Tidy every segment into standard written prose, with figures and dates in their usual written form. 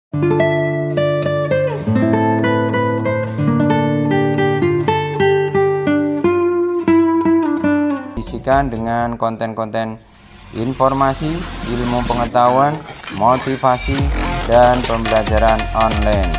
Isikan dengan konten-konten informasi, ilmu pengetahuan, motivasi, dan pembelajaran online.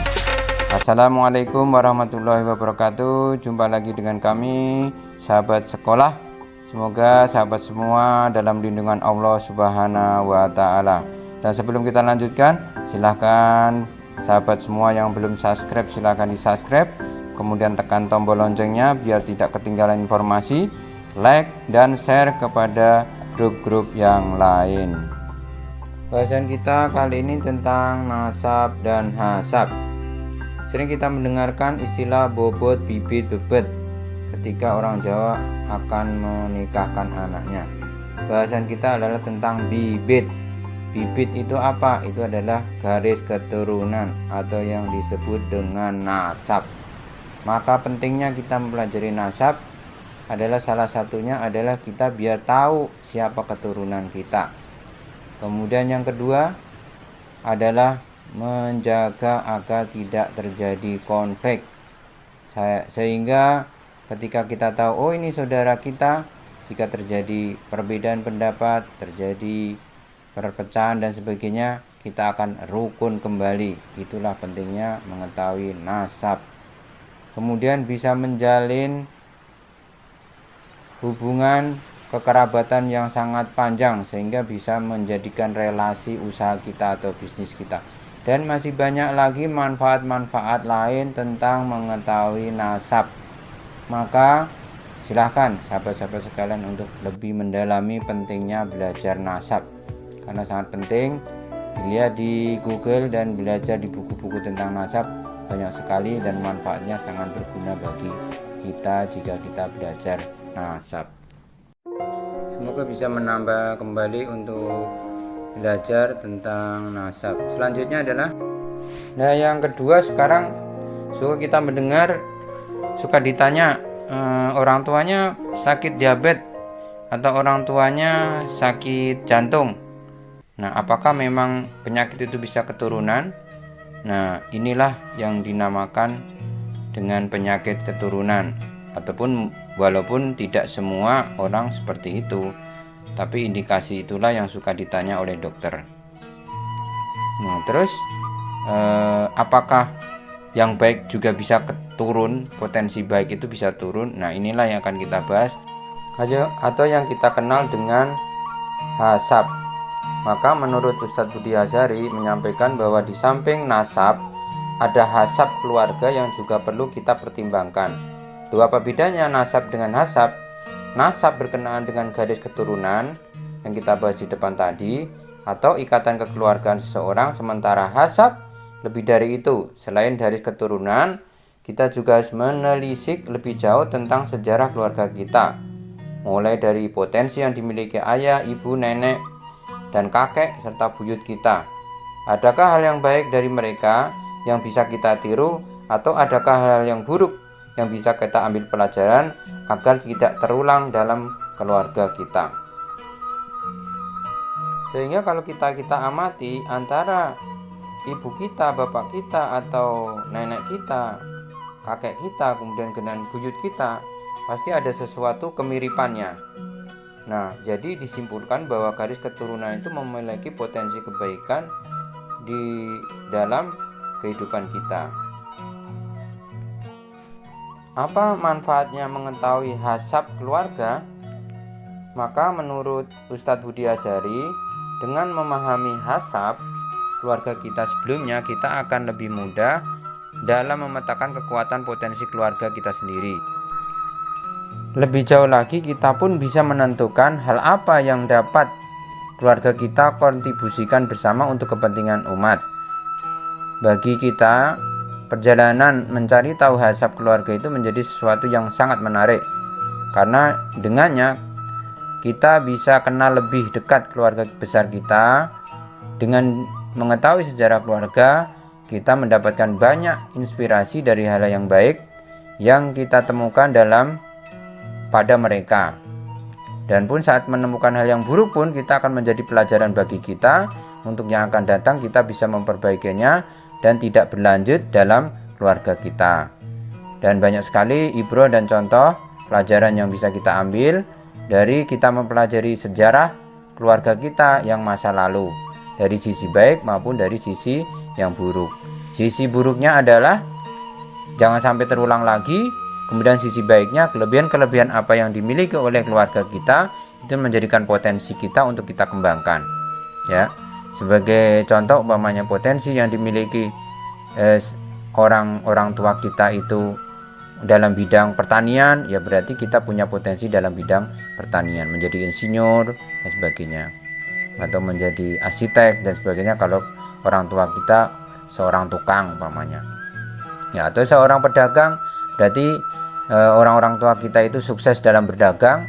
Assalamualaikum warahmatullahi wabarakatuh. Jumpa lagi dengan kami, sahabat sekolah. Semoga sahabat semua dalam lindungan Allah Subhanahu wa Ta'ala. Dan sebelum kita lanjutkan, silahkan sahabat semua yang belum subscribe, silahkan di subscribe, kemudian tekan tombol loncengnya biar tidak ketinggalan informasi, like dan share kepada grup-grup yang lain. Bahasan kita kali ini tentang nasab dan hasab. Sering kita mendengarkan istilah bobot, bibit, bebet ketika orang Jawa akan menikahkan anaknya. Bahasan kita adalah tentang bibit. Bibit itu apa? Itu adalah garis keturunan atau yang disebut dengan nasab. Maka pentingnya kita mempelajari nasab adalah salah satunya adalah kita biar tahu siapa keturunan kita. Kemudian yang kedua adalah menjaga agar tidak terjadi konflik, sehingga ketika kita tahu oh ini saudara kita, jika terjadi perbedaan pendapat, terjadi perpecahan dan sebagainya, kita akan rukun kembali. Itulah pentingnya mengetahui nasab. Kemudian bisa menjalin hubungan kekerabatan yang sangat panjang sehingga bisa menjadikan relasi usaha kita atau bisnis kita. Dan masih banyak lagi manfaat-manfaat lain tentang mengetahui nasab. Maka silahkan sahabat-sahabat sekalian untuk lebih mendalami pentingnya belajar nasab, karena sangat penting. Dilihat di Google dan belajar di buku-buku tentang nasab banyak sekali dan manfaatnya sangat berguna bagi kita jika kita belajar nasab. Semoga bisa menambah kembali untuk belajar tentang nasab. Selanjutnya adalah yang kedua, sekarang suka kita mendengar, suka ditanya orang tuanya sakit diabetes atau orang tuanya sakit jantung. Nah, apakah memang penyakit itu bisa keturunan? Nah, inilah yang dinamakan dengan penyakit keturunan. Ataupun walaupun tidak semua orang seperti itu, tapi indikasi itulah yang suka ditanya oleh dokter. Nah, terus apakah yang baik juga bisa turun, potensi baik itu bisa turun? Nah, inilah yang akan kita bahas atau yang kita kenal dengan hasab. Maka menurut Ustadz Budi Azhari menyampaikan bahwa di samping nasab ada hasab keluarga yang juga perlu kita pertimbangkan. Apa bedanya nasab dengan hasab? Nasab berkenaan dengan garis keturunan yang kita bahas di depan tadi, atau ikatan kekeluargaan seseorang, sementara hasab lebih dari itu. Selain garis keturunan, kita juga harus menelisik lebih jauh tentang sejarah keluarga kita, mulai dari potensi yang dimiliki ayah, ibu, nenek, dan kakek serta buyut kita. Adakah hal yang baik dari mereka yang bisa kita tiru, atau adakah hal yang buruk yang bisa kita ambil pelajaran agar tidak terulang dalam keluarga kita? Sehingga kalau kita amati antara ibu kita, bapak kita, atau nenek kita, kakek kita, kemudian dengan buyut kita, pasti ada sesuatu kemiripannya. Nah, jadi disimpulkan bahwa garis keturunan itu memiliki potensi kebaikan di dalam kehidupan kita. Apa manfaatnya mengetahui hasab keluarga? Maka menurut Ustadz Budi Azhari, dengan memahami hasab keluarga kita sebelumnya, kita akan lebih mudah dalam memetakan kekuatan potensi keluarga kita sendiri. Lebih jauh lagi, kita pun bisa menentukan hal apa yang dapat keluarga kita kontribusikan bersama untuk kepentingan umat. Bagi kita, perjalanan mencari tahu hasab keluarga itu menjadi sesuatu yang sangat menarik, karena dengannya kita bisa kenal lebih dekat keluarga besar kita. Dengan mengetahui sejarah keluarga, kita mendapatkan banyak inspirasi dari hal yang baik yang kita temukan pada mereka. Dan pun saat menemukan hal yang buruk pun, kita akan menjadi pelajaran bagi kita untuk yang akan datang kita bisa memperbaikinya dan tidak berlanjut dalam keluarga kita. Dan banyak sekali ibro dan contoh pelajaran yang bisa kita ambil dari kita mempelajari sejarah keluarga kita yang masa lalu, dari sisi baik maupun dari sisi yang buruk. Sisi buruknya adalah jangan sampai terulang lagi. Kemudian sisi baiknya, kelebihan-kelebihan apa yang dimiliki oleh keluarga kita itu menjadikan potensi kita untuk kita kembangkan. Ya, sebagai contoh umpamanya potensi yang dimiliki orang tua kita itu dalam bidang pertanian, ya berarti kita punya potensi dalam bidang pertanian, menjadi insinyur dan sebagainya, atau menjadi arsitek dan sebagainya kalau orang tua kita seorang tukang umpamanya. Ya, atau seorang pedagang, berarti orang-orang tua kita itu sukses dalam berdagang,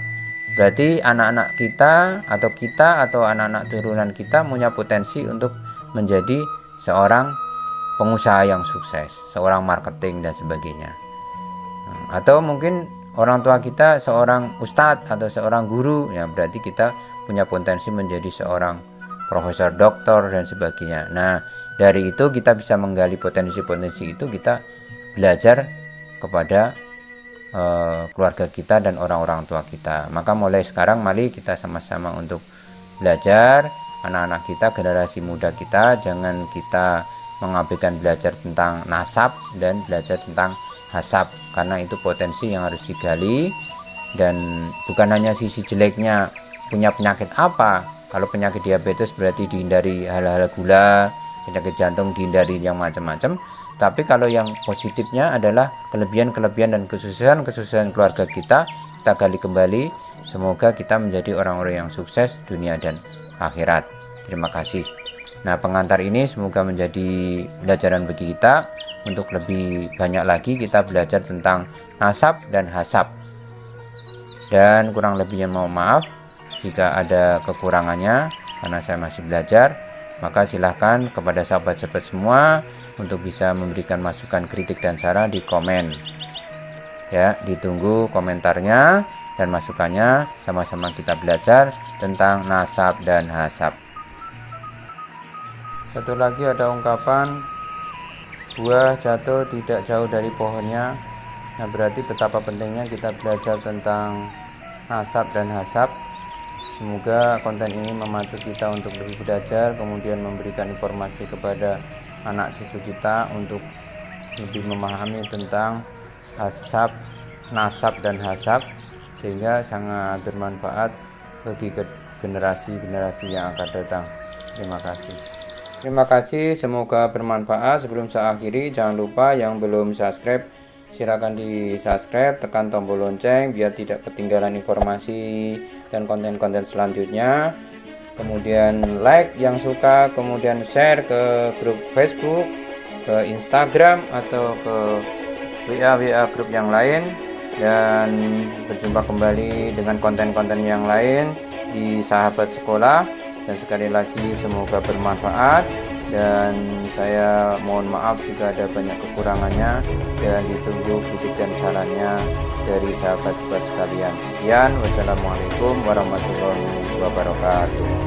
berarti anak-anak kita atau anak-anak turunan kita punya potensi untuk menjadi seorang pengusaha yang sukses, seorang marketing dan sebagainya. Atau mungkin orang tua kita seorang ustadz atau seorang guru, ya berarti kita punya potensi menjadi seorang profesor, doktor dan sebagainya. Nah, dari itu kita bisa menggali potensi-potensi itu, kita belajar kepada keluarga kita dan orang-orang tua kita. Maka mulai sekarang mari kita sama-sama untuk belajar, anak-anak kita, generasi muda kita, jangan kita mengabaikan belajar tentang nasab dan belajar tentang hasab, karena itu potensi yang harus digali. Dan bukan hanya sisi jeleknya punya penyakit apa. Kalau penyakit diabetes berarti dihindari hal-hal gula, penyakit jantung dihindari yang macam-macam. Tapi kalau yang positifnya adalah kelebihan-kelebihan dan kesusahan-kesusahan keluarga kita gali kembali. Semoga kita menjadi orang-orang yang sukses dunia dan akhirat. Terima kasih. Nah, pengantar ini semoga menjadi pelajaran bagi kita untuk lebih banyak lagi kita belajar tentang nasab dan hasab. Dan kurang lebihnya mohon maaf jika ada kekurangannya karena saya masih belajar. Maka silahkan kepada sahabat-sahabat semua untuk bisa memberikan masukan, kritik dan saran di komen. Ya, ditunggu komentarnya dan masukannya, sama-sama kita belajar tentang nasab dan hasab. Satu lagi ada ungkapan buah jatuh tidak jauh dari pohonnya. Nah, berarti betapa pentingnya kita belajar tentang nasab dan hasab. Semoga konten ini memacu kita untuk lebih belajar, kemudian memberikan informasi kepada anak cucu kita untuk lebih memahami tentang hasab, nasab dan hasab, sehingga sangat bermanfaat bagi generasi-generasi yang akan datang. Terima kasih, semoga bermanfaat. Sebelum saya akhiri, jangan lupa yang belum subscribe, silakan di subscribe, tekan tombol lonceng biar tidak ketinggalan informasi dan konten-konten selanjutnya. Kemudian like yang suka, kemudian share ke grup Facebook, ke Instagram atau ke WA grup yang lain. Dan berjumpa kembali dengan konten-konten yang lain di Sahabat Sekolah. Dan sekali lagi semoga bermanfaat, dan saya mohon maaf jika ada banyak kekurangannya, dan ditunggu kritik dan sarannya dari sahabat-sahabat sekalian. Sekian, wassalamualaikum warahmatullahi wabarakatuh.